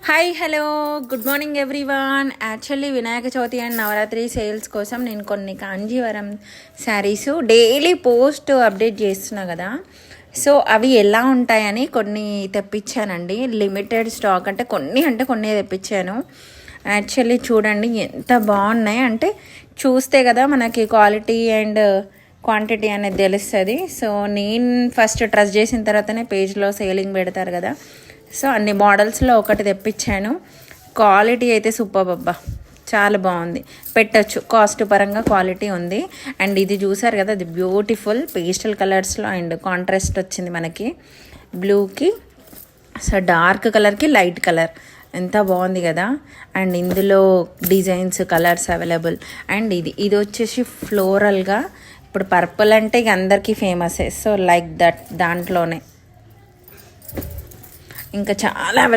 Hi hello good morning everyone. Actually Vinayaka Chavithi and Navaratri sales కోసం నేను కొన్ని Kanjeevaram saris daily post update చేస్తున్నా కదా, సో అవి ఎలా ఉంటాయని కొన్ని తెప్పించానండి. లిమిటెడ్ స్టాక్ అంటే కొన్ని తెప్పించాను. యాక్చువల్లీ చూడండి ఎంత బాగున్నాయి అంటే చూస్తే కదా మనకి క్వాలిటీ అండ్ క్వాంటిటీ అనేది తెలుస్తుంది. సో నేను ఫస్ట్ ట్రస్ట్ చేసిన తర్వాతనే పేజ్లో సేలింగ్ పెడతారు కదా, సో అన్ని మోడల్స్లో ఒకటి తెప్పించాను. క్వాలిటీ అయితే సూపర్ అబ్బా, చాలా బాగుంది, పెట్టచ్చు. కాస్ట్ పరంగా క్వాలిటీ ఉంది. అండ్ ఇది చూసారు కదా, అది బ్యూటిఫుల్ పేస్టల్ కలర్స్లో అండ్ కాంట్రాస్ట్ వచ్చింది మనకి బ్లూకి, సో డార్క్ కలర్కి లైట్ కలర్, ఎంత బాగుంది కదా. అండ్ ఇందులో డిజైన్స్ కలర్స్ అవైలబుల్. అండ్ ఇది వచ్చేసి ఫ్లోరల్గా, ఇప్పుడు పర్పుల్ అంటే ఇక అందరికీ ఫేమసే, సో లైక్ దట్ దాంట్లోనే ఇంకా చాలా అవైలబుల్.